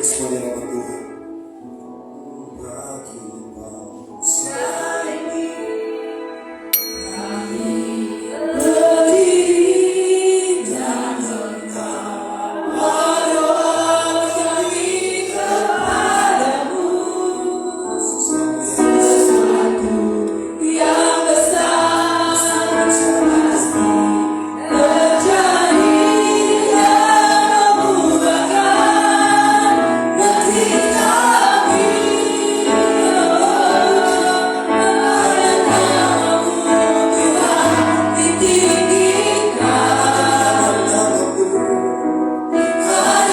Semua di hadapan Tuhan. Bagi bangsa ini kami berdiri dan berdoa kami kepadamu. Sesuatu yang besar pasti terjadi yang memubahkan hati kami. Ada namamu Tuhan ditinggikan, ada namamu Tuhan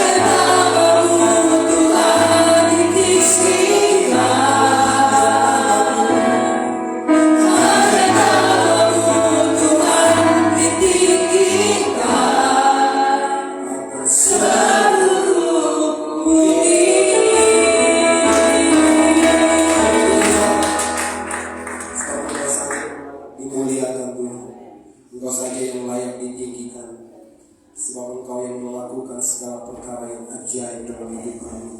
ditinggikan, ada namamu Tuhan ditinggikan atas seluruh bumi. Sebab sangat dimuliakan Tuhan. Engkau saja yang layak ditinggikan, sebab Engkau yang melakukan segala perkara yang ajaib dalam hidup kami.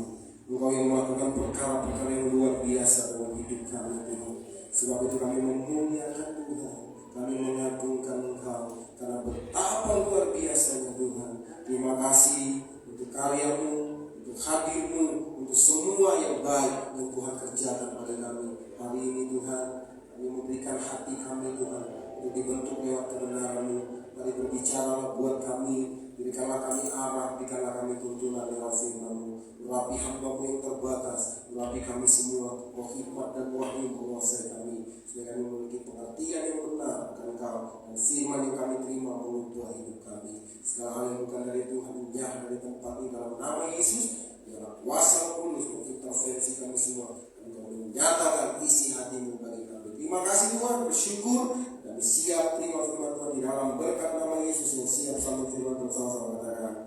Engkau yang melakukan perkara-perkara yang luar biasa dalam hidup kami Tuhan. Sebab itu kami memuliakan Tuhan, kami mengagungkan Engkau karena betapa luar biasanya Tuhan. Terima kasih untuk karya-Mu, untuk hadir-Mu, untuk semua yang baik yang Tuhan kerjakan pada kami. Hari ini Tuhan, kami memberikan hati kami Tuhan untuk dibentuk lewat kebenaran-Mu. Mari berbicaralah buat kami, berikanlah kami arah, berikanlah kami tuntunan lewat firman-Mu. Urapi hamba-Mu yang terbatas, urapi kami semua, roh hikmat dan wahyu menguasai kami, supaya kami memiliki pengertian yang benar akan Engkau dan firman yang kami terima mengutuh hidup kami. Segala hal yang bukan dari Tuhan menyah dari tempat ini dalam nama Yesus, biarlah kuasa Kudus mengintervensi kami semua dan Engkau menyatakan isi hati-Mu bagi kami. Terima kasih Tuhan, bersyukur dan siap terima firman Tuhan di dalam berkat nama Yesus yang siap sambut firman Tuhan sama-sama katakan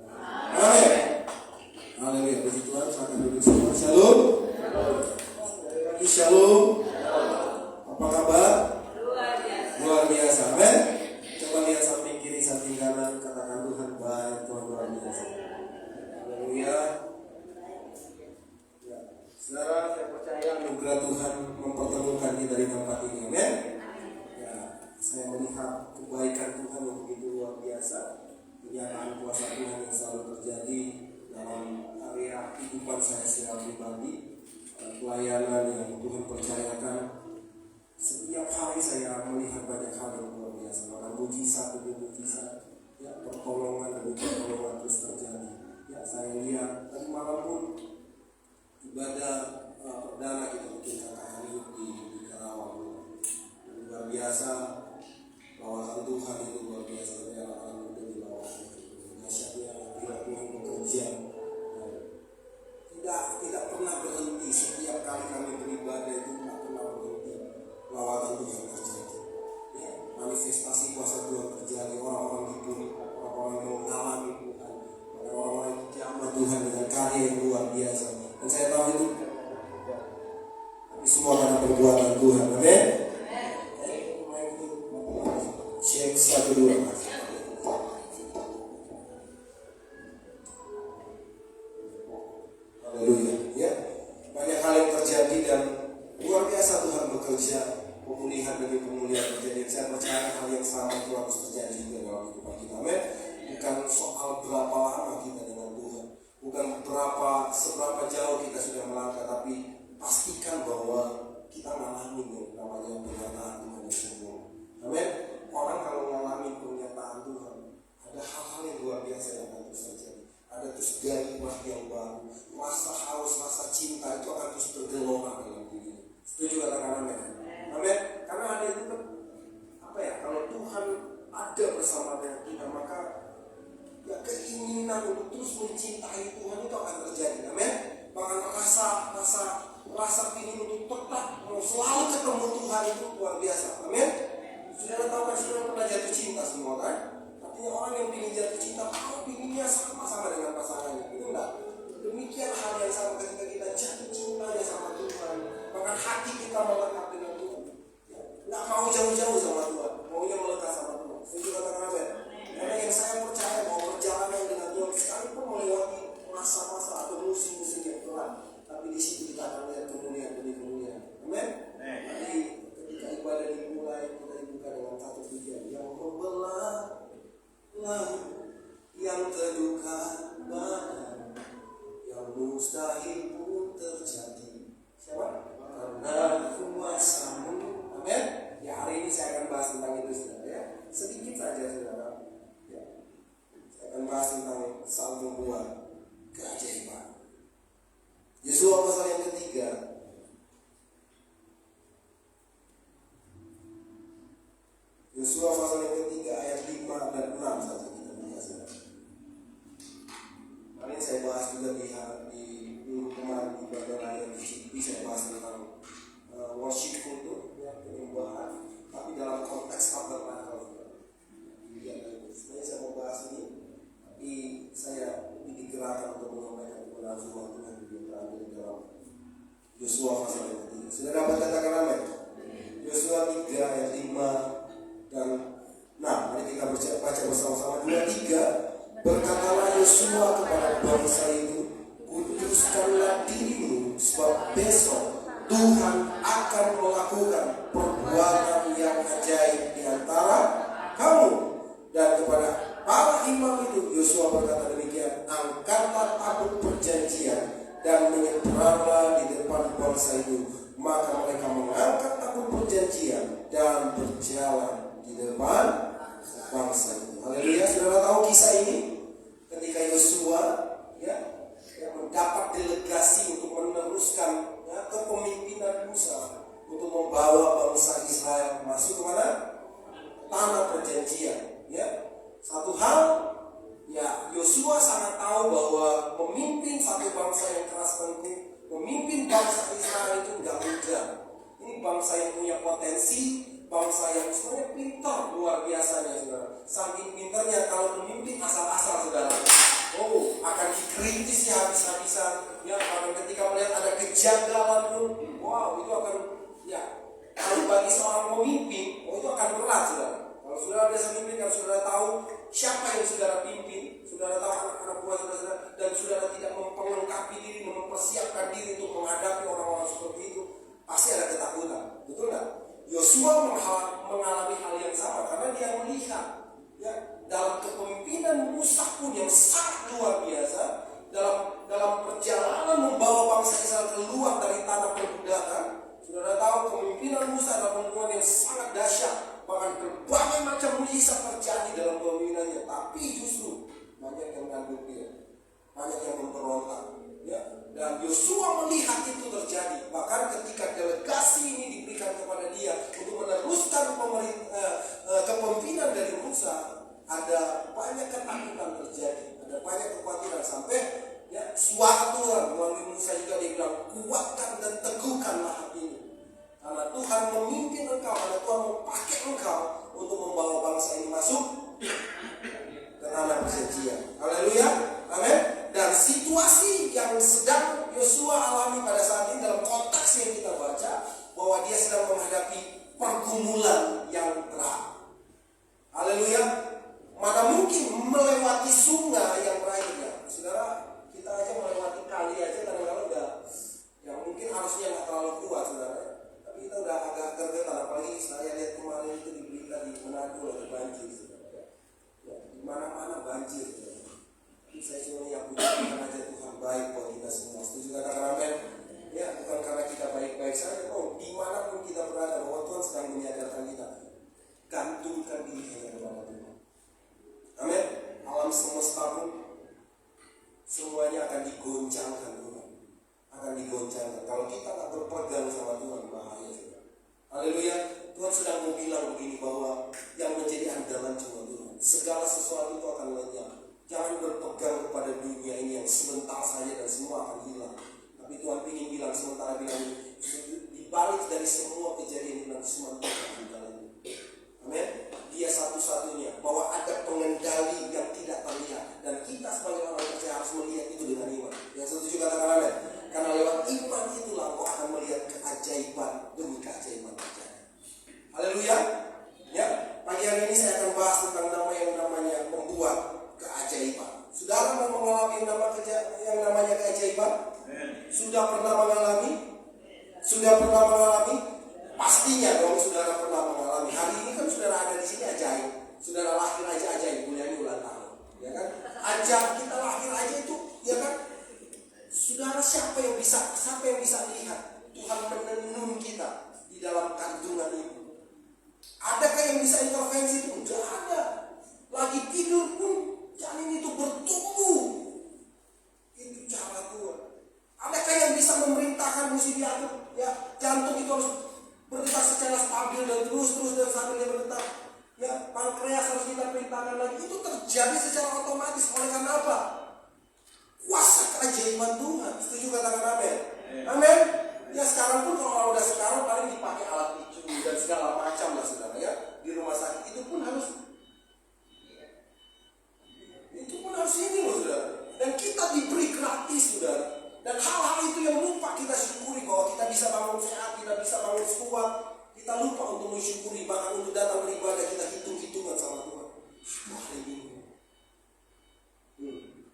amin. Haleluya, puji Tuhan. Silakan duduk semua. Shalom. Shalom. Apa kabar? Luar biasa. Amin. Coba lihat samping kiri, samping kanan, katakan Tuhan baik, Tuhan luar biasa. Haleluya. Ya. Saudara, saya percaya anugerah Tuhan mempertemukan kita dari tempat ini. Amin. Ya, saya melihat kebaikan Tuhan yang begitu luar biasa. Kenyataan kuasa Tuhan yang selalu terjadi dalam area kehidupan saya secara pribadi, pelayanan yang Tuhan percayakan. Setiap hari saya melihat banyak hal yang luar biasa, bahkan mujizat demi mujizat, ya, pertolongan demi pertolongan terus terjadi. Ya, saya lihat tadi malam pun ibadah perdana kita bikin kakak hari di Karawang. Luar biasa, lawakan Tuhan itu luar biasa. Saya akan menjadi lawakan dahsyatnya Tuhan bekerja. Tidak pernah berhenti. Setiap kali kami beribadah itu tidak pernah berhenti. Lawatan Tuhan terjadi, ya, manifestasi kuasa Tuhan terjadi. Orang-orang dipulih, orang-orang yang mengalami Tuhan, orang-orang yang dijamah Tuhan dengan karya yang luar biasa. Dan saya tahu itu semua karena perbuatan Tuhan. Amin. Cek 1, 2. Haleluya, ya. Banyak hal yang terjadi dan luar biasa Tuhan bekerja. Pemulihan demi pemulihan terjadi. Saya percaya hal yang sama itu harus terjadi juga dalam kehidupan kita. Amin. Bukan soal berapa lama kita dengan Tuhan, bukan seberapa jauh kita sudah melangkah, tapi pastikan bahwa kita mengalami namanya pernyataan Tuhan yang semua. Amin. Orang kalau mengalami pernyataan Tuhan, ada hal-hal yang luar biasa yang akan terus terjadi. Ada terus gairah yang baru, rasa haus, rasa cinta itu akan terus bergelora dalam diri. Setuju katakan amin? Amin. Karena ada itu kan, apa ya? Kalau Tuhan ada bersama dengan kita, maka ya keinginan untuk terus mencintai Tuhan itu akan terjadi. Amin. Bahkan rasa ingin untuk tetap mau selalu ketemu Tuhan itu luar biasa. Amin. Saudara tahu kan, saudara pernah jatuh cinta semua kan? Artinya orang yang ingin jatuh cinta, kalau inginnya sama-sama dengan pasangannya, itu enggak. Demikian hal yang sama ketika kita jatuh cintanya sama Tuhan, bahkan hati kita melekat dengan Tuhan. Ya, nggak mau jauh-jauh sama Tuhan, maunya melekat sama Tuhan. Setuju katakan amin? Karena yang saya percaya bahwa perjalanan dengan Tuhan sekalipun melewati masa-masa atau musim-musim yang tahu yang terluka badan, yang mustahil pun terjadi. Siapa? Karena kuasamu. Amin. Ya, hari ini saya akan bahas tentang itu, saudara, ya. Sedikit saja, saudara. Ya. Saya akan bahas tentang Saul membuat keajaiban. Yosua pasal yang ketiga. Yosua pasal yang ketiga ayat 5 dan 6 saja kita lihat, saudara. Kali ini saya bahas juga di minggu kemarin di Bandara di Cipi, saya bahas tentang worship kultur, ya, penyembahan, tapi dalam konteks tabernakel. Sebenarnya saya mau bahas ini, tapi saya digerakkan untuk menyampaikan kebenaran firman Tuhan yang terambil dalam Yosua pasal yang ketiga. Sudah dapat katakan amin? Yosua 3 ayat 5 dan 6. Mari kita baca bersama-sama. 2-3. Berkatalah Yosua kepada bangsa itu, kuduskanlah dirimu, sebab besok Tuhan akan melakukan perbuatan yang ajaib di antara kamu. Dan kepada para imam itu Yosua berkata demikian, angkatlah tabut perjanjian dan menyeberanglah di depan bangsa itu. Maka mereka mengangkat tabut perjanjian dan berjalan di depan bangsa itu. Haleluya. Saudara tahu kisah ini? Ketika Yosua yang mendapat delegasi untuk meneruskan kepemimpinan Musa untuk membawa bangsa Israel masuk kemana? Tanah perjanjian. Ya, satu hal, ya, Yosua sangat tahu bahwa memimpin satu bangsa yang keras tengkuk, memimpin bangsa Israel itu enggak mudah. Ini bangsa yang punya potensi, bangsa yang sebenarnya pintar luar biasanya, saudara. Saking pintarnya kalau memimpin asal-asal, saudara, akan dikritis habis-habisan. Ya, karena ketika melihat ada kejanggalan pun, itu akan, ya, kalau bagi seorang pemimpin, itu akan berat, saudara. Kalau saudara biasa mimpin, kalau saudara tahu siapa yang saudara pimpin, saudara tahu anak-anak buah saudara, dan saudara tidak memperlengkapi diri, mempersiapkan diri untuk menghadapi orang-orang seperti itu, pasti ada ketakutan. Betul nggak? Yosua mengalami hal yang sama karena dia melihat, ya, dalam kepemimpinan Musa pun yang sangat luar biasa, dalam perjalanan membawa bangsa Israel keluar dari tanah perbudakan. Saudara tahu kepemimpinan Musa adalah pemimpinan yang sangat dahsyat. Bahkan berbagai macam mujizat terjadi dalam kepemimpinannya, tapi justru banyak yang nganggur dia, banyak yang memberontak, ya. Dan Yosua melihat itu terjadi. Bahkan ketika delegasi ini diberikan kepada dia untuk meneruskan kepemimpinan dari Musa, ada banyak ketakutan terjadi, ada banyak kekhawatiran sampai, ya, suara Tuhan melalui Musa juga dia bilang, kuatkan dan teguhkanlah hati ini. Karena Tuhan memimpin engkau, karena Tuhan memakai engkau untuk membawa bangsa ini masuk ke tanah perjanjian. Haleluya, amin. Dan situasi yang sedang Yosua alami pada saat ini dalam konteks yang kita baca, bahwa dia sedang menghadapi pergumulan yang berat. Haleluya. Mana mungkin melewati sungai yang berairnya. Saudara, kita aja melewati kali aja kadang-kadang udah, yang mungkin harusnya nggak terlalu kuat, saudara. Kita udah agak gergetan, apalagi saya lihat kemarin itu di berita di Manado lagi banjir, ya, di mana-mana banjir. Tapi saya cuma yang puji aja Tuhan baik buat kita semua. Setuju katakan amin? Ya, bukan karena kita baik-baik saja, dimanapun kita berada, bahwa Tuhan sedang menyadarkan kita, gantungkan diri hanya kepada Tuhan. Amin. Alam semesta pun semuanya akan digoncangkan Tuhan, akan digoncangkan. Kalau kita tak berpegang sama Tuhan, bahaya. Haleluya. Tuhan sedang mau bilang begini, bahwa yang menjadi andalan cuma Tuhan. Segala sesuatu itu akan lenyap. Jangan berpegang kepada dunia ini yang sebentar saja dan semua akan hilang. Tapi Tuhan ingin bilang, sementara bilang, dibalik dari semua kejadian ini semua Tuhan andalan. Amin. Dia satu-satunya, bahwa ada pengendali yang tidak terlihat, dan kita sebagai orang percaya harus melihat itu dengan iman. Yang setuju katakan amin. Karena lewat iman itulah kau akan melihat keajaiban demi keajaiban terjadi. Haleluya. Ya, pagi hari ini saya akan bahas tentang nama yang namanya membuat keajaiban. Saudara mau mengalami yang namanya keajaiban? Sudah pernah mengalami? Sudah pernah mengalami? Pastinya dong saudara pernah mengalami. Hari ini kan saudara ada di sini ajaib. Saudara lahir aja ibu ini ulang tahun, ya kan? Aja kita lahir aja itu, ya kan? Saudara siapa yang bisa lihat Tuhan menenun kita di dalam kandungan ibu? Adakah yang bisa intervensi itu? Tidak ada. Lagi tidur pun janin itu bertumbuh. Itu cara Tuhan. Adakah yang bisa memerintahkan mesti diatur? Ya, jantung itu harus berdetak secara stabil dan terus dan sambil dia berdetak. Ya, pankreas harus kita perintahkan lagi. Itu terjadi secara otomatis. Oleh karena apa? Kuasa keajaiban Tuhan. Setuju katakan amin? Amin. Ya sekarang pun kalau udah sekarang paling dipakai alat bicu dan segala macam lah saudara ya. Di rumah sakit itu pun harus ini loh saudara. Dan kita diberi gratis saudara. Dan hal-hal itu yang lupa kita syukuri bahwa kita bisa bangun sehat, kita bisa bangun kuat. Kita lupa untuk mensyukuri, bahkan untuk datang beribadah kita hitung-hitungan sama Tuhan. Hari Minggu.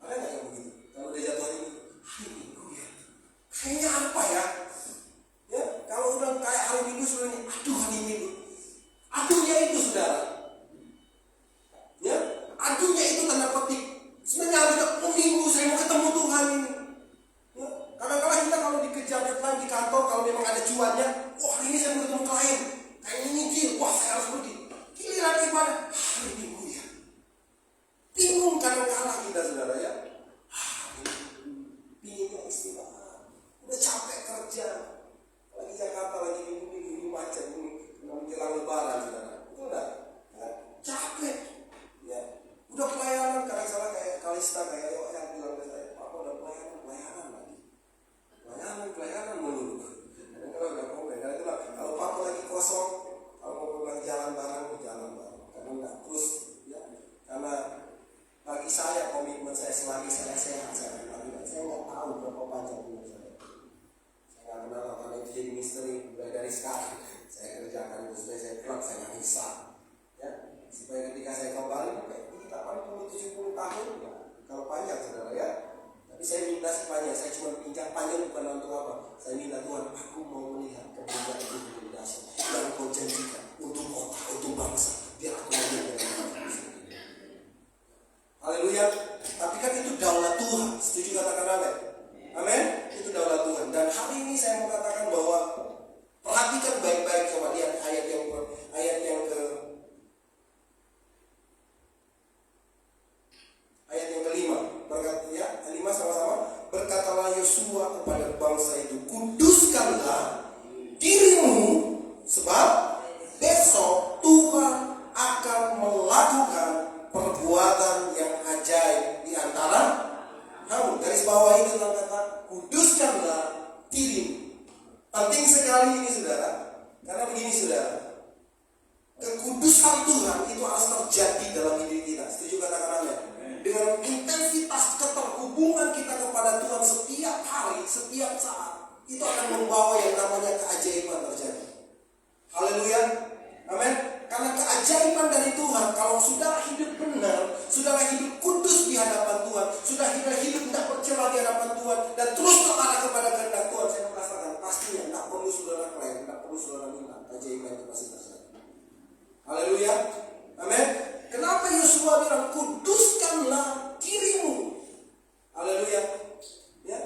Ada nggak yang begitu? Kalau udah jatuh hari Minggu ya. Kayaknya apa ya? Ya, kalau udah kayak hari Minggu sudah ini, aduh hari Minggu. Aduhnya itu saudara. Ya, aduhnya itu tanda petik. Sebenarnya harusnya minggu saya mau ketemu Tuhan ini. Ya, kadang-kadang kita kalau dikejar deadline di kantor, kalau memang ada cuannya, wah hari ini saya mau ketemu klien. Kayak ini nyicil, wah saya harus pergi. Giliran ibadah, hari Minggu ya. Bingung kadang-kadang kita saudara ya. Bingung istirahat. Udah capek kerja. Lagi Jakarta lagi minggu ini macet ini menjelang lebaran saudara. Udah capek. Ya. Udah pelayanan kadang salah kayak Kalista kayak yang bilang ke saya, "Papa udah pelayanan lagi." Pelayanan melulu. Kalau Papa lagi kosong, kalau mau pulang jalan bareng. Karena enggak terus ya. Karena bagi saya komitmen saya selagi saya sehat saya nggak tahu berapa panjang umur saya. Saya nggak kenal karena itu jadi misteri mulai dari sekarang. Saya kerjakan itu supaya saya kelak saya nggak bisa. Ya, supaya ketika saya kembali, kita paling umur 70 tahun ya. Kalau panjang saudara ya. Tapi saya minta sih panjang. Saya cuma pinjam panjang bukan untuk apa. Saya minta Tuhan, aku mau melihat kemuliaan itu menjadi dahsyat yang kau janjikan untuk kota, untuk bangsa. Biar aku melihat dengan haleluya. Tapi kan itu daulat Tuhan. Setuju katakan amin? Amin? Itu daulat Tuhan. Dan hari ini saya mau katakan bahwa perhatikan baik-baik, coba lihat ayat yang kelima. Ya, 5 sama-sama. Berkatalah Yosua kepada bangsa itu, kuduskanlah dirimu sebab besok Tuhan akan melakukan perbuatan yang ajaib di antara kamu. Garis bawah itu dalam kata kuduskanlah dirimu. Penting sekali ini saudara. Karena begini saudara, kekudusan Tuhan itu harus terjadi dalam hidup kita. Setuju katakan amin? Dengan intensitas keterhubungan kita kepada Tuhan setiap hari, setiap saat, itu akan membawa yang namanya keajaiban terjadi. Haleluya. Amin. Karena keajaiban dari Tuhan, kalau saudara hidup benar, saudara hidup kudus di hadapan Tuhan, sudah hidup tidak bercela di hadapan Tuhan, dan terus mengarah kepada kehendak Tuhan, saya merasakan pastinya tidak perlu saudara klaim, tidak perlu saudara minta, keajaiban itu pasti terjadi. Haleluya. Amin. Kenapa Yosua bilang kuduskanlah dirimu? Haleluya. Ya.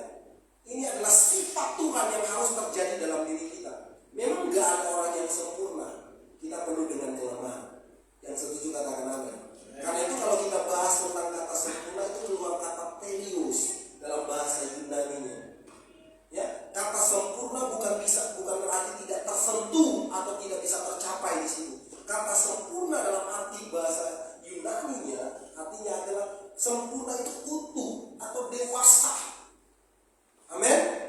Ini adalah sifat Tuhan yang harus terjadi dalam diri kita. Memang gak ada orang yang sempurna. Kita penuh dengan kelemahan. Yang setuju katakan amin. Karena itu kalau kita bahas tentang kata sempurna, itu keluar kata telios dalam bahasa Yunani-nya. Ya, kata sempurna bukan berarti tidak tersentuh atau tidak bisa tercapai di situ. Kata sempurna dalam arti bahasa Yunani-nya artinya adalah sempurna itu utuh atau dewasa. Amin.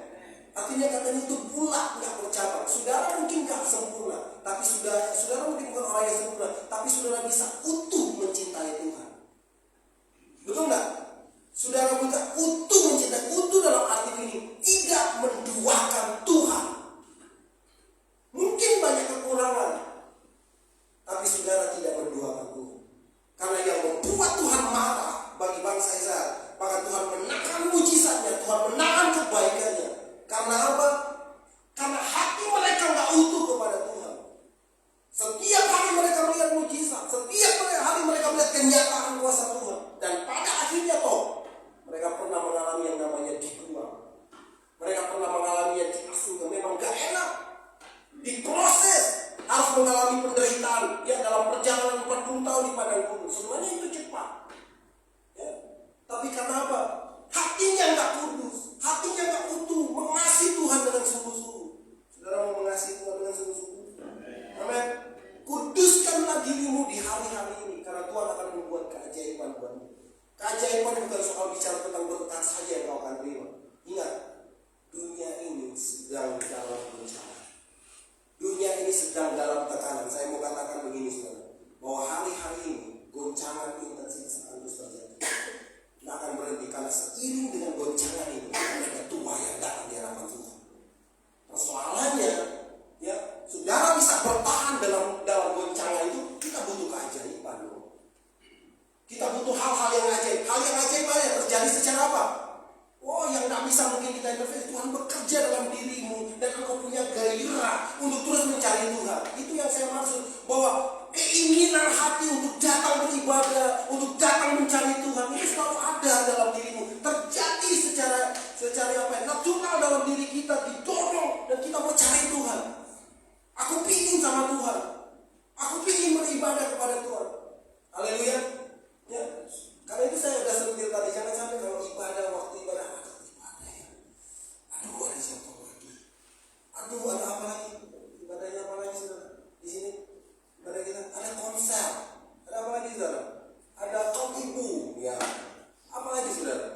Artinya katanya itu bulat, nggak bercabang. Saudara mungkin nggak sempurna, tapi saudara mungkin bukan orang yang sempurna, tapi saudara bisa utuh mencintai Tuhan. Betul nggak? Saudara bisa utuh mencintai. Utuh dalam arti ini tidak menduakan Tuhan. Mungkin banyak kekurangan, tapi saudara tidak menduakan Tuhan. Karena yang membuat Tuhan marah bagi bangsa Israel, keajaiban bukan soal bicara tentang berkat saja yang kau akan terima. Ingat, dunia ini sedang dalam bencana. Dunia ini sedang dalam tekanan. Saya mau katakan begini saudara, bahwa hari-hari ini goncangan intensitas akan terus terjadi. Tidak akan berhenti karena seiring dengan goncangan ini ada tua yang datang di hadapan Tuhan. Persoalannya, ya, saudara bisa bertahan dalam goncangan itu. Kita butuh keajaiban loh. Kita butuh hal-hal yang ajaib. Hal yang ajaib apa yang terjadi secara apa? Oh, yang tidak bisa mungkin kita intervensi. Tuhan bekerja dalam dirimu dan engkau punya gairah untuk terus mencari Tuhan. Itu yang saya maksud, bahwa keinginan hati untuk datang beribadah, untuk datang mencari Tuhan itu selalu ada dalam dirimu. Terjadi secara apa? Natural dalam diri kita, didorong dan kita mau cari Tuhan. Aku pingin sama Tuhan. Aku pingin beribadah kepada Tuhan. Haleluya. Ya, karena itu saya sudah sentil tadi, jangan sampai kalau ibadah, waktu ibadah, ya. Aduh, ada siapa lagi? Aduh, ada apa lagi? Ibadahnya apa lagi saudara? Di sini ibadah kita ada konser. Ada apa lagi saudara? Ada ibu, ya. Apa lagi saudara?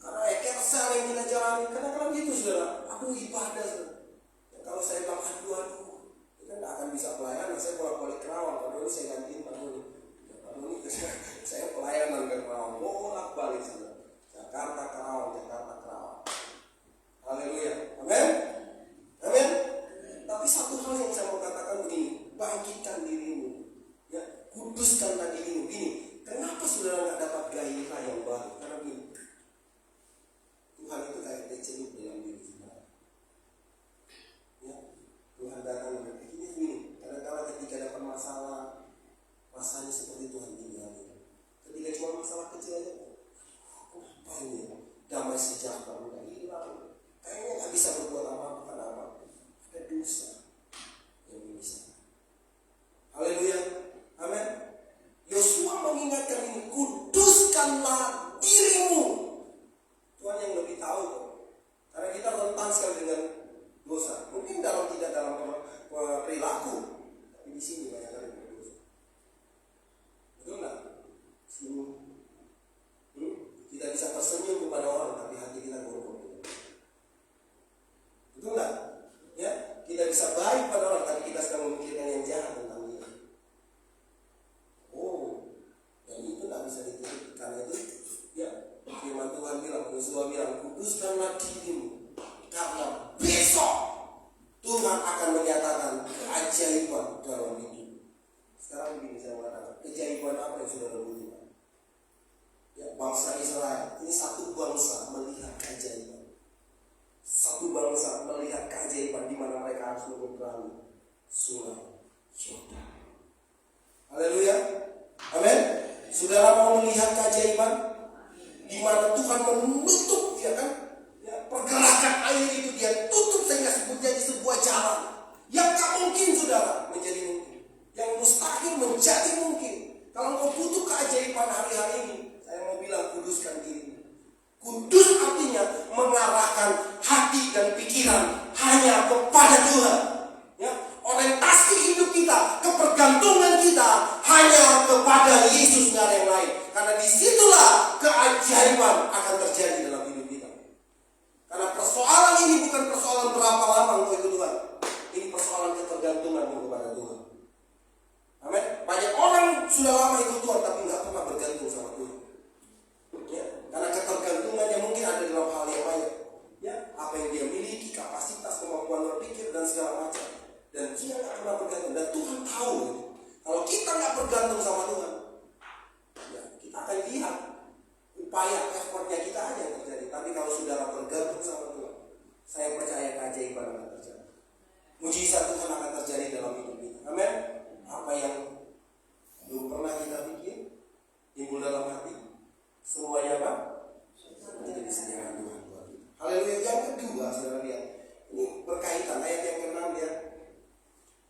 Karena kersel yang kita jalani, kadang-kadang gitu saudara. Aduh, ibadah saudara. Ya, kalau saya bilang aduh, kita tidak akan bisa pelayanan. Saya bolak-balik Kerawang, kalau ini saya gantiin Pak Doni. Saya pelayanan ke Kerawang, bolak-balik saudara. Jakarta Kerawang. Haleluya. Amin. Amin. Tapi satu hal yang saya mau katakan begini, bangkitkan dirimu. Ya, kuduskanlah dirimu. Gini, kenapa saudara nggak dapat gairah yang baru? Karena begini, Tuhan itu kayak celup dalam diri saudara. Ya, Tuhan datang dan begini. Kadang-kadang ketika ada masalah, rasanya seperti Tuhan tinggalin. Ketika cuma masalah kecil aja, kenapa ini? Damai sejahtera udah hilang. Kayaknya nggak bisa berbuat apa-apa karena apa? Ada dosa yang bisa. Haleluya. Amin. Yosua mengingatkan ini, kuduskanlah dirimu. Tuhan yang lebih tahu kok. Karena kita rentan sekali dengan dosa. Mungkin tidak dalam perilaku, tapi di sini banyak kali berdosa. Betul nggak? Kita bisa tersenyum kepada orang, tapi hati kita korup. Betul nggak? Ya, kita bisa baik pada orang, tapi kita sedang memikirkan yang jahat tentang dia. Oh, dan itu nggak bisa ditutup. Karena itu, ya, firman Tuhan bilang, Yosua bilang, kuduskanlah dirimu, karena besok Tuhan akan menyatakan keajaiban dalam hidup. Sekarang begini saya mengatakan, keajaiban apa yang sudah butuhkan? Ya, bangsa Israel ini satu bangsa melihat keajaiban. Satu bangsa melihat keajaiban di mana mereka harus menyeberangi sungai Yordan. Haleluya. Amin. Saudara mau melihat keajaiban di mana Tuhan menutup, ya kan? Ya, pergerakan air itu dia tutup sehingga menjadi sebuah jalan yang tak mungkin saudara menjadi mungkin, yang mustahil menjadi mungkin. Kalau kau butuh keajaiban hari-hari ini, saya mau bilang kuduskan diri. Kudus artinya mengarahkan hati dan pikiran hanya kepada Tuhan. Ya, orientasi hidup kita, kepergantungan kita hanya kepada Yesus, nggak ada yang lain. Karena disitulah keajaiban akan terjadi dalam hidup kita. Karena persoalan ini bukan persoalan berapa lama engkau ikut Tuhan. Ini persoalan ketergantunganmu kepada Tuhan. Amin. Banyak orang sudah lama ikut Tuhan tapi nggak pernah bergantung sama Tuhan. Ya, karena ketergantungannya mungkin ada dalam hal yang banyak. Ya, apa yang dia miliki, kapasitas, kemampuan berpikir dan segala macam. Dan dia nggak pernah bergantung. Dan Tuhan tahu. Kalau kita nggak bergantung sama Tuhan, ya, kita akan lihat upaya effortnya kita aja yang terjadi. Tapi kalau saudara bergantung sama Tuhan, saya percaya keajaiban akan terjadi. Mujizat Tuhan akan terjadi dalam hidup kita. Amin. Apa yang belum pernah kita pikir timbul dalam hati, semuanya apa? Menjadi kesediaan Tuhan buat kita. Haleluya. Yang kedua, saudara lihat, ini berkaitan ayat yang ke-6 ya.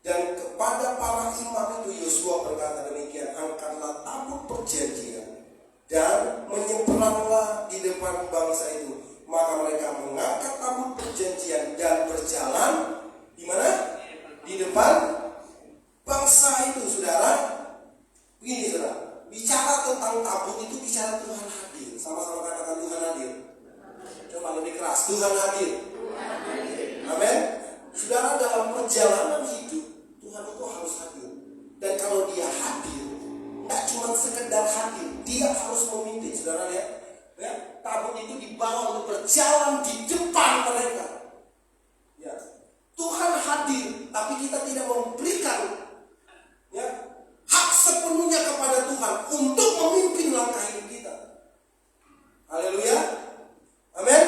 Dan kepada para imam itu Yosua berkata demikian, angkatlah tabut perjanjian dan menyeberanglah di depan bangsa itu. Maka mereka mengangkat tabut perjanjian dan berjalan di mana? Di depan bangsa itu, saudara. Begini saudara, bicara tentang tentang tabut itu bicara Tuhan hadir. Sama-sama katakan Tuhan hadir. Coba lebih keras, Tuhan hadir. Amin. Saudara, dalam perjalanan hidup Tuhan itu harus hadir. Dan kalau dia hadir, nggak cuma sekedar hadir, dia harus memimpin. Saudara lihat, ya, tabut itu dibawa untuk berjalan di depan mereka. Ya, Tuhan hadir, tapi kita tidak memberikan, ya, hak sepenuhnya kepada Tuhan untuk memimpin langkah hidup kita. Haleluya. Amin.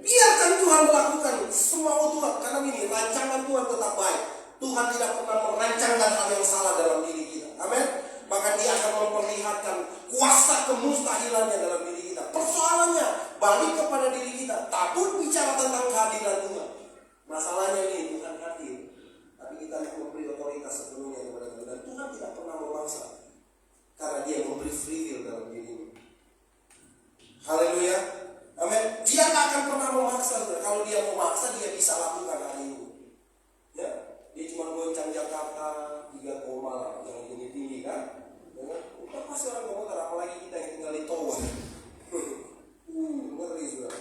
Biarkan Tuhan melakukan semua Tuhan. Karena ini rancangan Tuhan tetap baik. Tuhan tidak pernah merancangkan hal yang salah dalam diri kita. Amin. Maka dia akan memperlihatkan kuasa kemustahilannya dalam diri kita. Persoalannya balik kepada diri kita. Tabut bicara tentang kehadiran Tuhan. Masalahnya ini Tuhan hadir, tapi kita memberi otoritas sepenuhnya kepada Tuhan. Dan Tuhan tidak pernah memaksa, karena dia memberi free will dalam dirinya. Haleluya. Amin. Dia tak akan pernah memaksa. Kalau dia memaksa, dia bisa lakukan hal ini. Ya, dia cuma goncang Jakarta 3 koma yang tinggi kan. Udah pasti orang komentar, apalagi kita yang tinggal di tower. Ngeri sudah.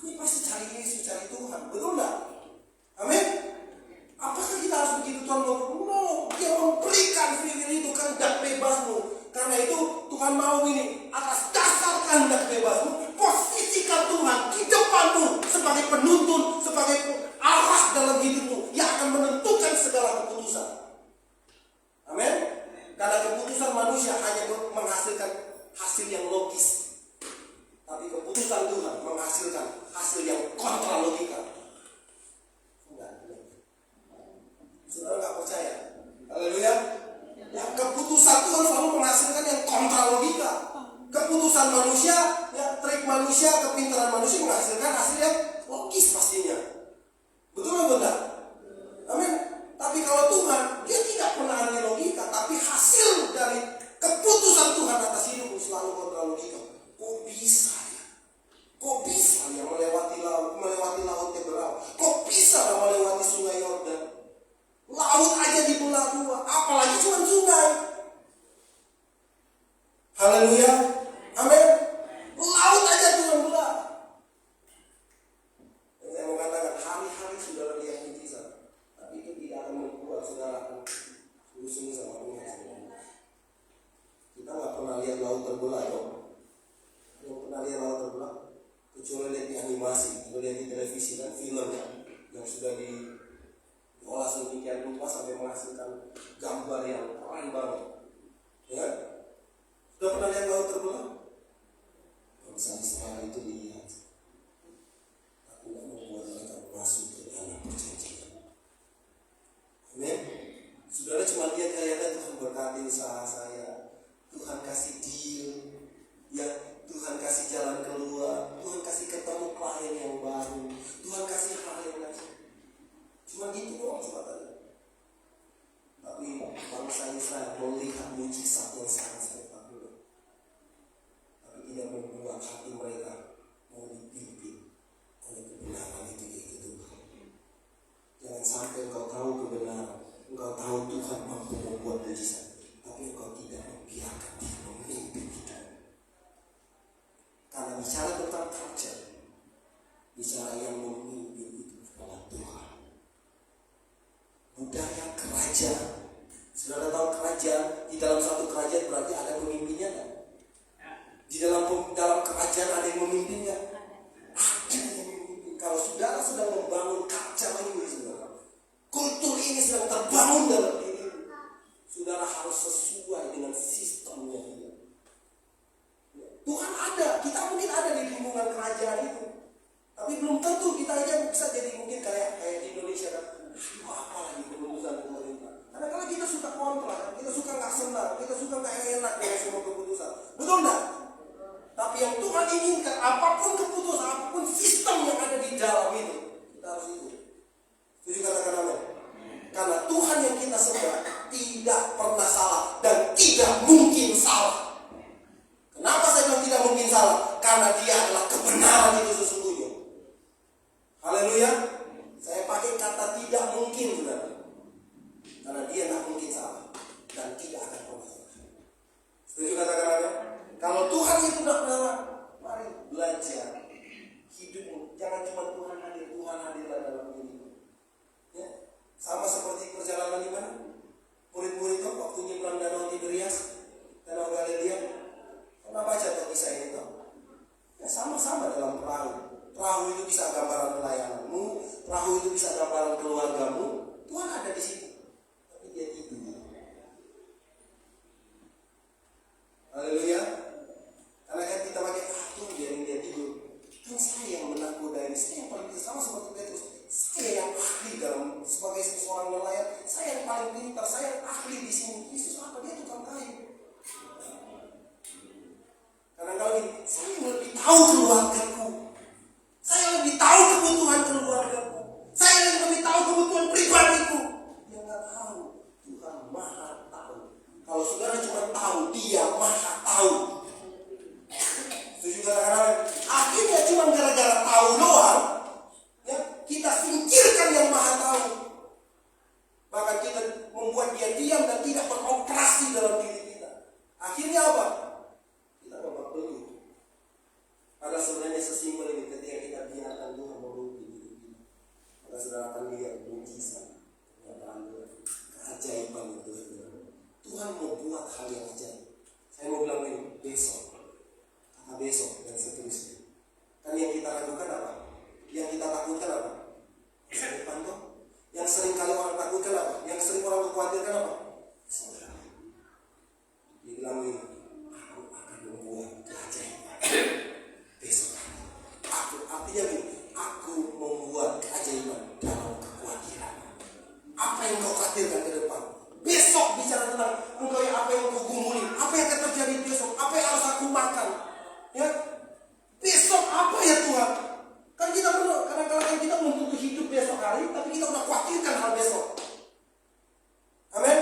Ini pasti cari Yesus, cari Tuhan. Betul enggak? Amin. Apakah kita harus begitu Tuhan ngomong? No, dia memberikan free will itu, kehendak bebasmu. Karena itu Tuhan mau ini, atas dasar kehendak bebasmu, posisikan Tuhan di depanmu sebagai penuntun, sebagai arah dalam hidupmu yang akan menentukan segala keputusan. Amin. Karena keputusan manusia hanya menghasilkan hasil yang logis, tapi keputusan Tuhan menghasilkan hasil yang kontra logika. Saudara nggak percaya? Haleluya. Ya, keputusan Tuhan selalu menghasilkan yang kontra logika. Keputusan manusia, ya, trik manusia, kepintaran manusia menghasilkan hasil yang logis pastinya. Betul atau tidak? Amin. Tapi kalau Tuhan, dia tidak pernah ada logika, tapi hasil dari keputusan Tuhan atas hidupmu selalu kontra logika. Kok bisa ya? Kok bisa ya melewati laut Teberau? Kok bisa melewati sungai Yordan? Laut aja dibelah 2, apalagi cuma sungai. Haleluya. Amin. Laut aja cuma belah. Saya mau katakan, hari-hari saudara lihat mujizat, tapi itu tidak akan membuat saudara sungguh sama Tuhan. Kita nggak pernah lihat laut terbelah, dong. Yang pernah lihat laut terbelah, kecuali lihat di animasi, lihat di televisi kan, film yang sudah diolah sedemikian rupa sampai menghasilkan gambar yang keren banget. Ya, sudah pernah lihat laut terbelah? Bangsa Israel itu lihat, tapi tidak membuat mereka masuk ke dalam perjanjian. Amin. Saudara cuma lihat kayaknya Tuhan berkati usaha saya, Tuhan kasih deal, ya, Tuhan kasih jalan keluar, Tuhan kasih ketemu klien yang baru, Tuhan kasih hal yang lain. Cuma gitu doang sebenarnya. Tapi bangsa Israel melihat mujizat yang sangat spektakuler, tapi tidak membuat hati mereka mau dipimpin oleh kebenaran itu yaitu Tuhan. Jangan sampai engkau tahu kebenaran, engkau tahu Tuhan mampu membuat mujizat, tapi engkau tidak membiarkan Dia memimpin hidup. Karena bicara tentang culture, bicara yang memimpin itu adalah Tuhan. Budaya kerajaan. Saudara tahu kerajaan, di dalam satu kerajaan berarti ada pemimpinnya kan? Di dalam kerajaan ada yang memimpinnya. Ada yang memimpin. Kalau saudara sedang membangun kaca ini, saudara, kultur ini sedang terbangun dalam diri, saudara harus sesuai dengan sistemnya dia. Tuhan ada, kita mungkin ada di lingkungan kerajaan itu, tapi belum tentu kita aja bisa jadi mungkin kayak di Indonesia kan. Apa lagi keputusan pemerintah? Karena kalau kita suka kontra, kita suka nggak senang, kita suka nggak enak dengan semua keputusan, betul nggak? Tapi yang Tuhan inginkan, apapun keputusan, apapun sistem yang ada di dalam itu, kita harus ikut. Setuju katakan amin? Karena Tuhan yang kita sembah tidak pernah salah dan tidak mungkin salah. Kenapa saya bilang tidak mungkin salah? Karena Dia adalah kebenaran itu sesungguhnya. Haleluya. Saya pakai kata tidak mungkin, saudara. Karena Dia tidak mungkin salah dan tidak akan pernah salah. Setuju katakan amin? Kalau Tuhan itu tidak pernah, mari belajar hidupmu. Jangan cuma Tuhan hadirlah dalam dirimu. Ya, sama seperti perjalanan di mana? Murid-murid itu waktu nyebrang danau Tiberias, danau Galilea, pernah baca atau kisah ini toh? Ya sama-sama dalam perahu. Perahu itu bisa gambaran pelayananmu, perahu itu bisa gambaran keluargamu. Tuhan ada di situ, tapi dia tidur. Haleluya. Karena kan kita pakai dia tidur. Kan saya yang menakodai, saya yang paling sama seperti Petrus. Saya yang ahli dalam sebagai seorang nelayan. Saya yang paling pintar, saya yang ahli di sini. Yesus apa? Dia tukang kayu. Karena kalau ini, saya yang lebih tahu keluargaku. Saya lebih tahu kebutuhan keluargaku. Saya yang lebih tahu kebutuhan pribadiku. Dia nggak tahu. Tuhan Maha tahu. Kalau saudara cuma tahu, Dia Maha tahu. Setuju katakan? Akhirnya cuma gara-gara tahu doang, ya, kita singkirkan yang Maha tahu. Bahkan kita membuat Dia diam dan tidak beroperasi dalam diri kita. Akhirnya apa? Kita babak belur. Ada sebenarnya sesimpel ini ketika kita biarkan Tuhan memimpin diri kita. Maka saudara akan lihat mujizat, keajaiban itu. Tuhan mau buat hal yang ajaib. Saya mau bilang ini besok, kata besok dan seterusnya. Kan yang kita ragukan apa? Yang kita takutkan apa? Masa depan toh. Yang sering kali orang takutkan apa? Yang sering orang khawatirkan apa? Saudara, dia bilang ini, aku akan membuat keajaiban besok. Artinya ini, aku membuat keajaiban dalam kekhawatiran. Apa yang kau khawatirkan ke depan? Besok bicara tentang engkau yang apa yang kau gumuli, apa yang akan terjadi besok, apa yang harus aku makan, ya? Besok apa ya Tuhan? Kan kita perlu, kadang-kadang kita menuntut hidup besok hari, tapi kita udah khawatirkan hal besok. Amin.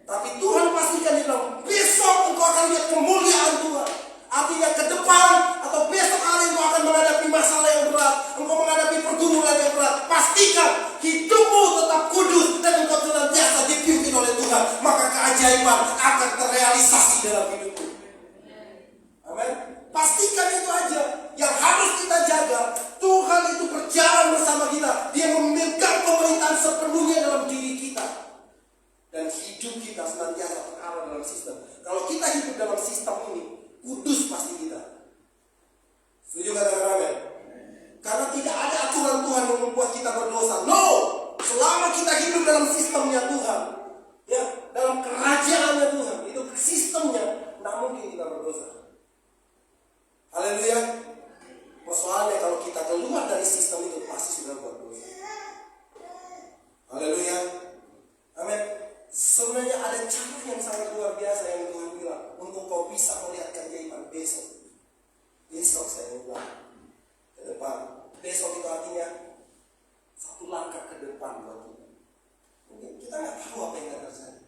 Tapi Tuhan pastikan dia bilang, besok engkau akan lihat kemuliaan Tuhan. Artinya ke depan atau besok hari engkau akan menghadapi masalah yang berat, engkau menghadapi pergumulan yang berat. Pastikan hidupmu tetap kudus dan engkau senantiasa dipimpin oleh Tuhan. Maka keajaiban akan terrealisasi dalam hidupmu. Amin. Pastikan itu aja. Yang harus kita jaga, Tuhan itu berjalan bersama kita. Dia memegang pemerintahan sepenuhnya dalam diri kita. Dan hidup kita senantiasa terarah dalam sistem. Kalau kita hidup dalam sistem ini, kudus pasti kita. Setuju katakan amin? Karena tidak ada aturan Tuhan yang membuat kita berdosa. No! Selama kita hidup dalam sistemnya Tuhan, ya, dalam kerajaannya Tuhan, itu sistemnya, tidak mungkin kita berdosa. Haleluya. Persoalannya kalau kita keluar dari sistem itu pasti sudah buat dosa. Haleluya. Amin. Sebenarnya ada cara yang sangat luar biasa yang Tuhan bilang untuk kau bisa melihat keajaiban besok. Besok saya bilang ke depan. Besok itu artinya satu langkah ke depan buat kita. Mungkin kita nggak tahu apa yang akan terjadi,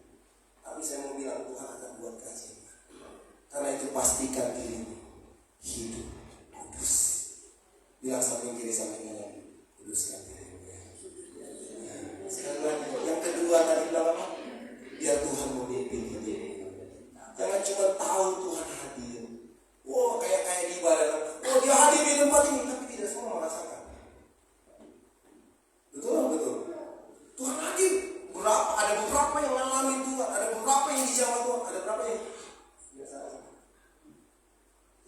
tapi saya mau bilang Tuhan akan buat keajaiban. Karena itu pastikan dirimu hidup kudus. Bilang samping kiri samping kanan, kuduskan dirimu. Sekarang yang kedua tadi bilang apa? Biar Tuhan memimpin hidupmu. Jangan cuma tahu Tuhan hadir. Oh kayak di ibadah. Oh dia hadir di tempat ini, tapi tidak semua merasakan. Betul. Tuhan hadir. Ada beberapa yang mengalami Tuhan, ada beberapa yang dijamah Tuhan, ada beberapa yang biasa saja.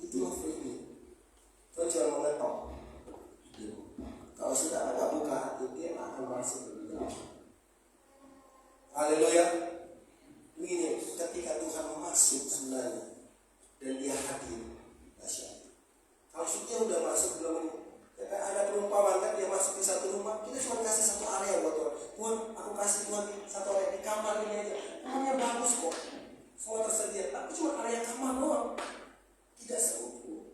Itulah free. Tuhan cuma mengetok. Kalau saudara nggak buka hati, dia akan masuk ke dalam. Haleluya. Begini, ketika Tuhan masuk sebenarnya dan dia hadir, dahsyat. Kalau dia udah masuk belum ini, ya kan ada perumpamaan kan dia masuk di satu rumah, kita cuma kasih satu area buat Tuhan. Tuhan, aku kasih Tuhan satu area di kamar ini aja. Kamarnya bagus kok, semua tersedia, tapi cuma area kamar doang, tidak seutuh.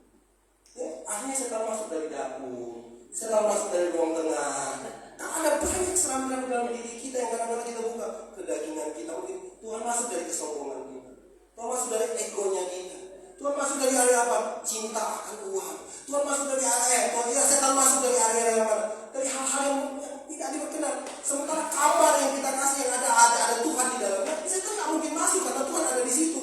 Ya, akhirnya setelah masuk dari dapur, setelah masuk dari ruang tengah. Nah, ada banyak serangan dalam diri kita yang kadang-kadang kita buka kedagingan kita. Mungkin Tuhan masuk dari kesombongan kita, Tuhan masuk dari egonya kita, Tuhan masuk dari area apa? Cinta akan uang. Tuhan masuk dari area Tuhan ya, setan masuk dari area yang mana? Dari hal-hal yang tidak diperkenan. Sementara kabar yang kita kasih yang ada Tuhan di dalamnya, setan tak mungkin masuk karena Tuhan ada di situ.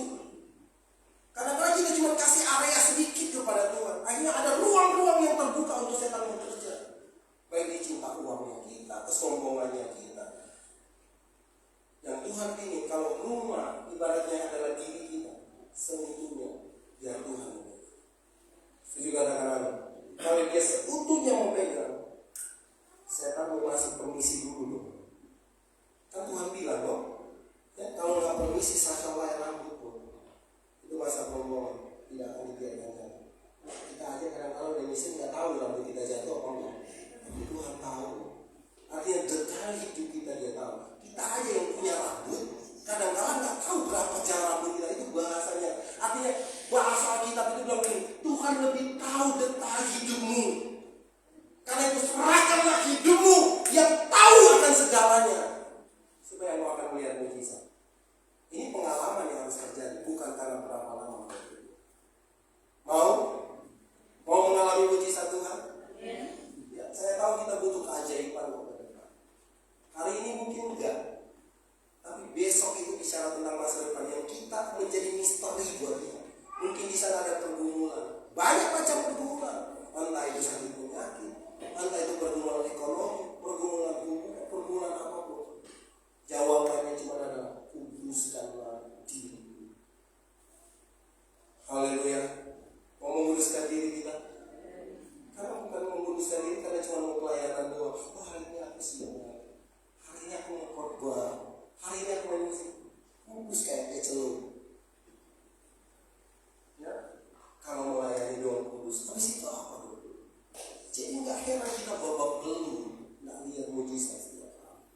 Kita aja kadang-kadang udah misi nggak tahu rambut kita jatuh apa enggak. Tapi Tuhan tahu. Artinya detail hidup kita dia tahu. Kita aja yang punya rambut, kadang-kadang nggak tahu berapa jam rambut kita. Itu bahasanya. Artinya bahasa Alkitab itu bilang begini, Tuhan lebih tahu detail hidupmu. Karena itu serahkanlah hidupmu yang tahu akan segalanya, supaya lo akan melihat mujizat. Ini pengalaman yang harus terjadi, bukan karena berapa lama. Mau mengalami mujizat Tuhan? Ya, saya tahu kita butuh keajaiban ke depan. Hari ini mungkin enggak, tapi besok itu bicara tentang masa depan yang kita menjadi misteri buat kita. Mungkin di sana ada pergumulan, banyak macam pergumulan. Entah itu sakit penyakit, entah itu pergumulan ekonomi, pergumulan hubungan, pergumulan apapun. Jawabannya cuma adalah kuduskanlah diri. Haleluya. Mau menguduskan diri kita? Karena bukan menguduskan diri karena cuma mau pelayanan doang. Oh, hari ini aku siap. Hari ini aku mau khotbah. Hari ini aku mau musik. Kudus kayak celur. Ya, kalau melayani doang kudus. Habis itu apa? Jadi nggak heran kita babak belur nggak lihat mujizat setiap hari.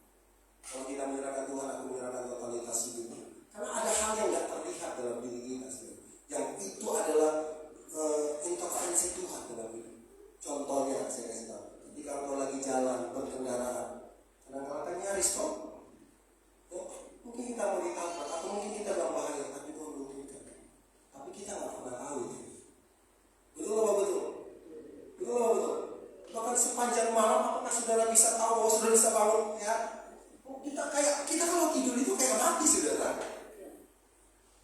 Kalau kita menyerahkan Tuhan, aku menyerahkan totalitas hidup. Karena ada hal yang nggak terlihat dalam diri kita sendiri. Yang itu adalah intervensi Tuhan dalam hidup. Contohnya saya kasih tahu. Ketika engkau lagi jalan berkendaraan, kadang-kadang kan nyaris kok. Ya, mungkin kita mau ditabrak atau mungkin kita dalam bahaya, tapi Tuhan mengizinkan. Tapi kita nggak pernah tahu itu. Betul apa betul? Betul apa betul? Bahkan sepanjang malam apakah saudara bisa tahu bahwa saudara bisa bangun? Ya, kita kalau tidur itu kayak mati saudara.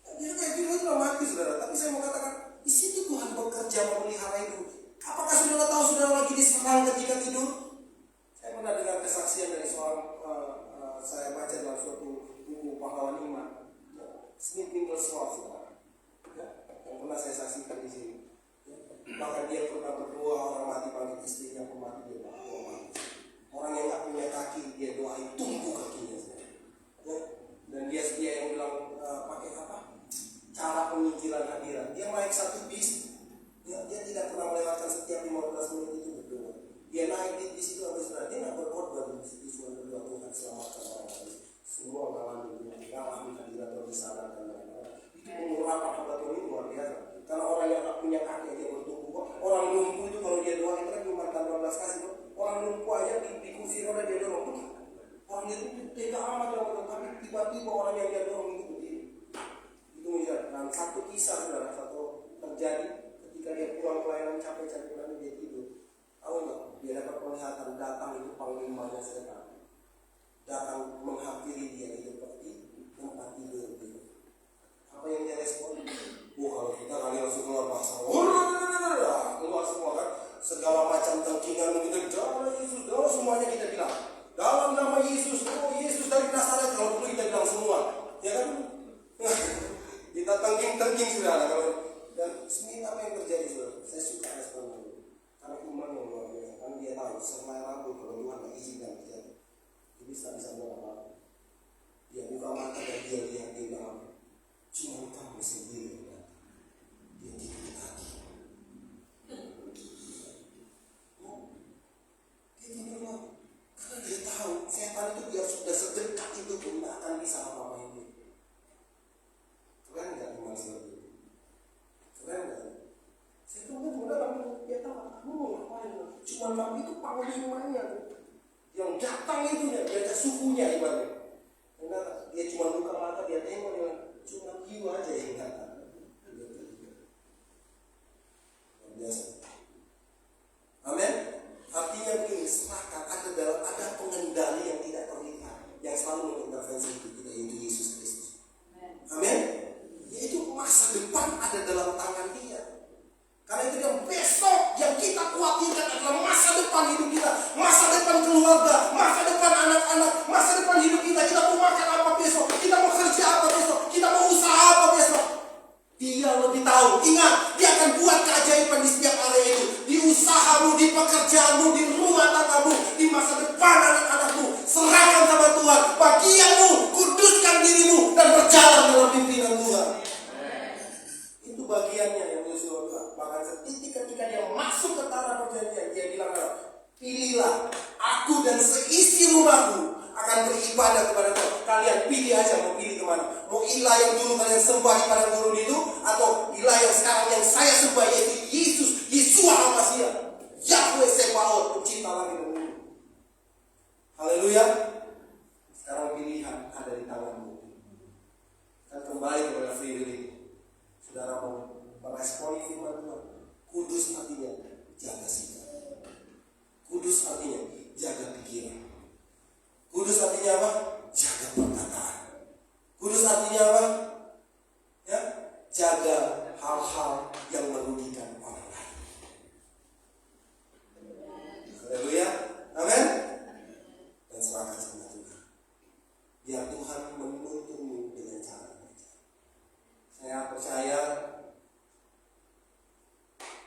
Kita kayak tidur itu mati saudara. Tapi saya mau katakan di situ Tuhan bekerja memelihara itu. Apakah saudara tahu saudara lagi diserang ketika tidur? Saya pernah dengar kesaksian dari seorang saya baca dalam suatu buku pahlawan iman, Smith Wigglesworth, ya, yang pernah saya saksikan di sini. Bahkan dia pernah berdoa orang mati panggil istrinya pemati dia doa mati. Orang yang tak punya kaki dia doain tumbuh kakinya. Ya. Dan dia yang bilang pakai apa? Cara pemikiran hadirat. Dia naik satu bis, ya, dia tidak pernah melewatkan setiap 15 menit itu berdoa. Dia naik di situ habis dia nggak berkorban di situ cuma berdoa Tuhan selamatkan orang lain. Semua mengalami hadirat atau disadarkan dan lain-lain. Itu pengurapan hamba Tuhan ini luar biasa. Karena orang yang tak punya kaki dia bertumbuh. Orang lumpuh itu kalau dia doa itu kan cuma 12 kasih. Orang lumpuh aja di kursi roda dia dorong. Orang itu tega amat orang, tapi tiba-tiba orang yang dia dorong itu berdiri. Itu misalnya. Nah, satu kisah saudara, satu terjadi ketika dia pulang pelayanan capek-capek lalu dia tidur. Tahu nggak? Dia dapat penglihatan datang itu panglimanya setan. Datang menghampiri dia di tempat tidur dia. Apa yang dia respon? Kalau kita kali langsung keluar bahasa, keluar semua kan, segala macam tengkingan begitu, dalam Yesus, dalam semuanya kita bilang, dalam nama Yesus, oh Yesus dari Nazaret, kalau perlu kita bilang semua, ya kan? Kita tengking saudara, kalau dan sebenarnya apa yang terjadi saudara? Saya suka respon itu, karena iman yang luar biasa, karena dia tahu selama rambut kalau Tuhan tak izinkan terjadi, jadi tak bisa buat apa-apa. Dia buka mata dan dia lihat dia bilang, cuma kamu sendiri. Dia tidur lagi. Dia tidur lagi. Karena dia tahu setan itu dia sudah sedekat itu pun tidak akan bisa apa-apain dia. Keren nggak iman seperti itu? Keren nggak? Saya tunggu mudah kamu dia tahu kamu mau ngapain? Cuma kamu itu panglimanya yang datang itu ya, dia suhunya ibaratnya. Karena dia cuma buka mata dia tengok dia cuma you aja yang datang. Biasa. Amin. Artinya begini, serahkan ada pengendali yang tidak terlihat yang selalu mengintervensi hidup kita, yaitu Yesus Kristus. Amin. Yaitu masa depan ada dalam tangan Dia. Karena itu yang besok yang kita khawatirkan adalah masa depan hidup kita, masa depan keluarga, masa depan anak-anak, masa depan hidup kita. Kita mau makan apa besok? Kita mau kerja apa besok? Kita mau usaha apa besok? Dia lebih tahu. Ingat, Dia akan buat keajaiban di setiap area itu. Di usahamu, di pekerjaanmu, di rumah tanggamu, di masa depan anak-anakmu. Serahkan sama Tuhan. Bagianmu, kuduskan dirimu dan berjalan dalam pimpinan Tuhan. Itu bagian pilihannya yang Yosua bilang. Bahkan ketika dia masuk ke tanah perjanjian, dia bilang, pilihlah aku dan seisi rumahku akan beribadah kepada Tuhan. Kalian pilih aja mau pilih kemana. Mau ilah yang dulu kalian sembah di padang gurun itu, atau ilah yang sekarang yang saya sembah, yaitu Yesus, Yesua Al-Masih, Yahweh Sebaot, pencipta langit dan bumi. Haleluya. Sekarang pilihan ada di tanganmu. Kan kembali kepada free will. Saudara mau meresponi firman Tuhan. Kudus artinya jaga sikap. Kudus artinya jaga pikiran. Kudus artinya apa? Jaga perkataan. Kudus artinya apa? Ya, jaga hal-hal yang merugikan orang lain. Haleluya. Amin. Dan serahkan sama Tuhan. Biar Tuhan menuntunmu dengan cara. Saya percaya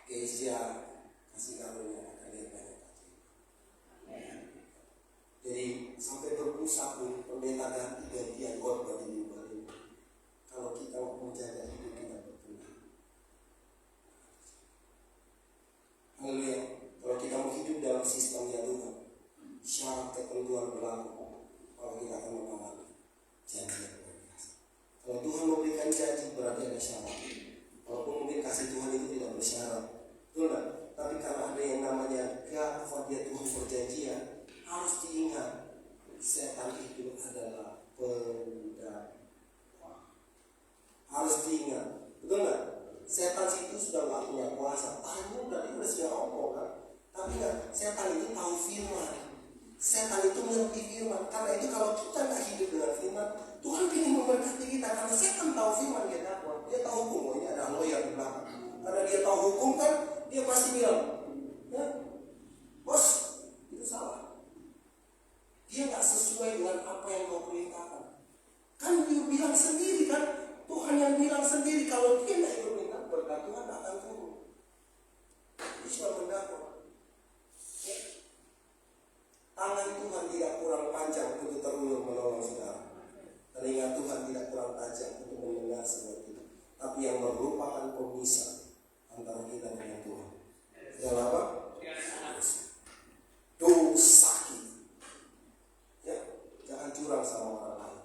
Gereja kasih karunia kalian banyak. Jadi sampai berpusat pun pendeta ganti-gantian korban di mimbar ini. Kalau kita mau menjaga hidup kita berbenah. Haleluya. Kalau kita mau hidup dalam sistem ya Tuhan, syarat ketentuan berlaku. Kalau kita akan mengawal janji yang luar biasa. Kalau Tuhan memberikan janji berarti ada syarat. Walaupun mungkin kasih Tuhan itu tidak bersyarat, betul nggak? Tapi karena ada yang namanya dia Tuhan perjanjian, harus diingat setan itu adalah pendakwa. Harus diingat, betul nggak? Setan itu sudah nggak punya kuasa. Tahu udah dia sudah ngomong kan? Tapi nggak, setan itu tahu firman. Setan itu mengerti firman. Karena itu kalau kita nggak hidup dengan firman, Tuhan ingin memberkati kita. Karena setan tahu firman, dia dakwah, dia tahu hukum. Oh, ini ada lawyer di belakang. Karena dia tahu hukum kan, dia pasti bilang, ya, bos, itu salah. Dia nggak sesuai dengan apa yang kau perintahkan. Kan dia bilang sendiri kan, Tuhan yang bilang sendiri kalau dia nggak ikut minta berkat Tuhan akan turun. Dia cuma mendakwa. Ya. Tangan Tuhan tidak kurang panjang untuk terulur menolong saudara. Telinga Tuhan tidak kurang tajam untuk mendengar semua itu. Tapi yang merupakan pemisah antara kita dengan Tuhan adalah apa? Dosa kita. Ya, jangan curang sama orang lain.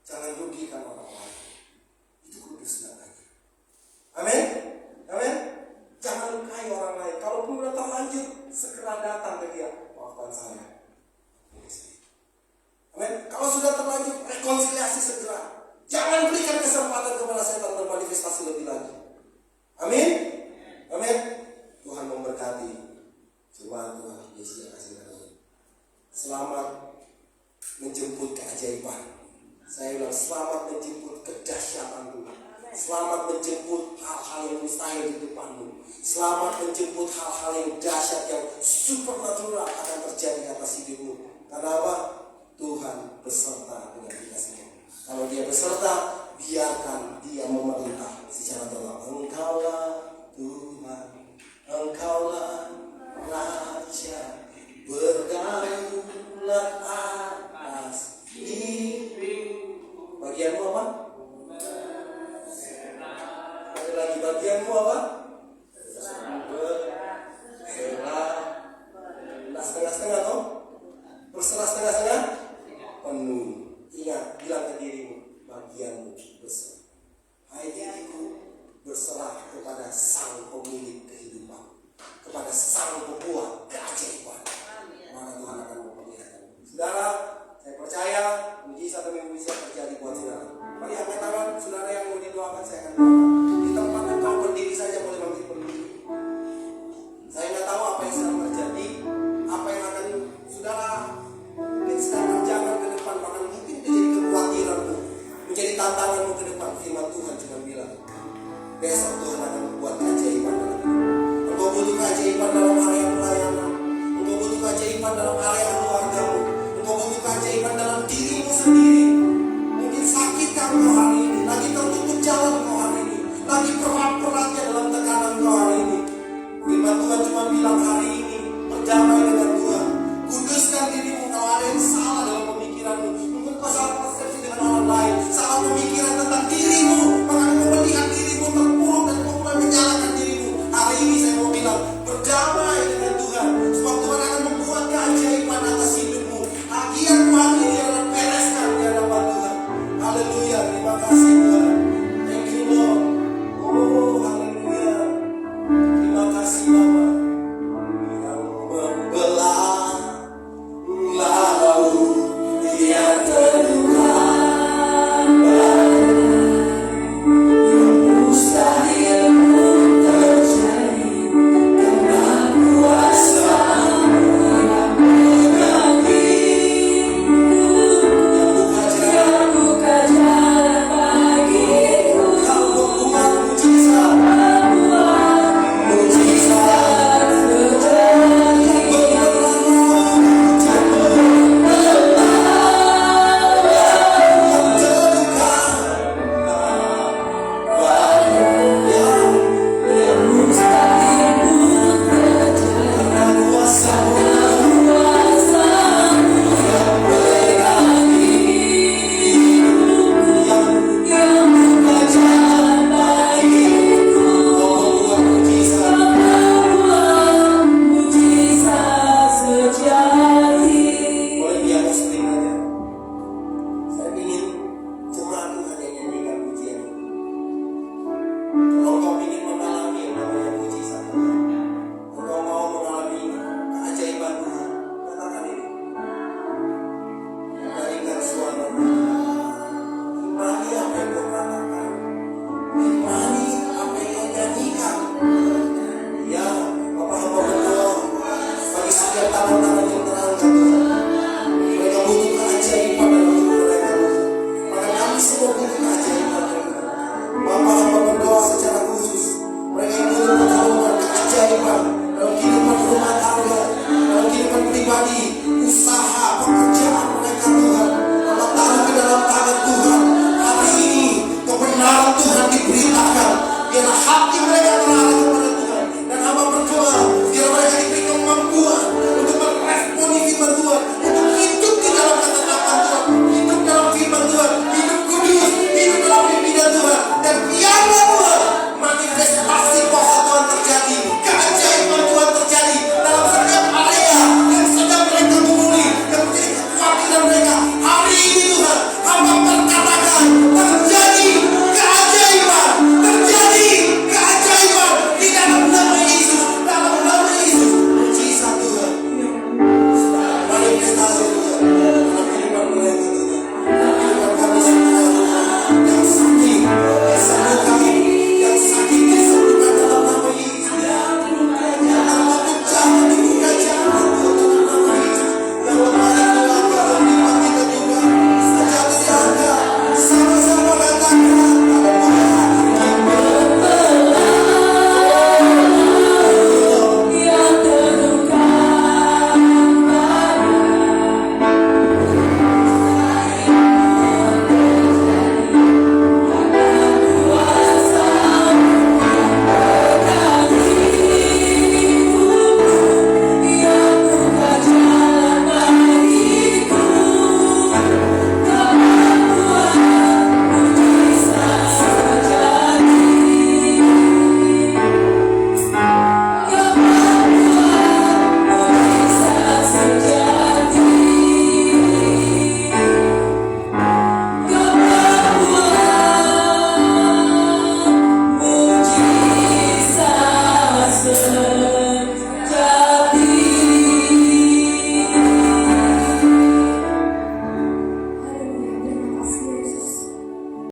Jangan rugikan orang lain. Itu kudus namanya. Amin. Amin. Jangan lukai orang lain. Kalaupun udah terlanjur, segera datang ke dia. Maafkan saya. Amin. Kalau sudah terlanjur, rekonsiliasi segera. Jangan berikan kesempatan kepada setan bermanifestasi lebih lagi. Amin. Amin. Tuhan memberkati. Firman Tuhan Yesus kasih karunia. Selamat menjemput keajaiban. Saya bilang selamat menjemput kedahsyatan Tuhan. Selamat menjemput hal-hal yang mustahil di depanmu. Selamat menjemput hal-hal yang dahsyat yang supernatural akan terjadi atas hidupmu. Karena apa? Tuhan beserta dengan kita semua. Kalau dia beserta, biarkan dia memerintah secara total. Engkaulah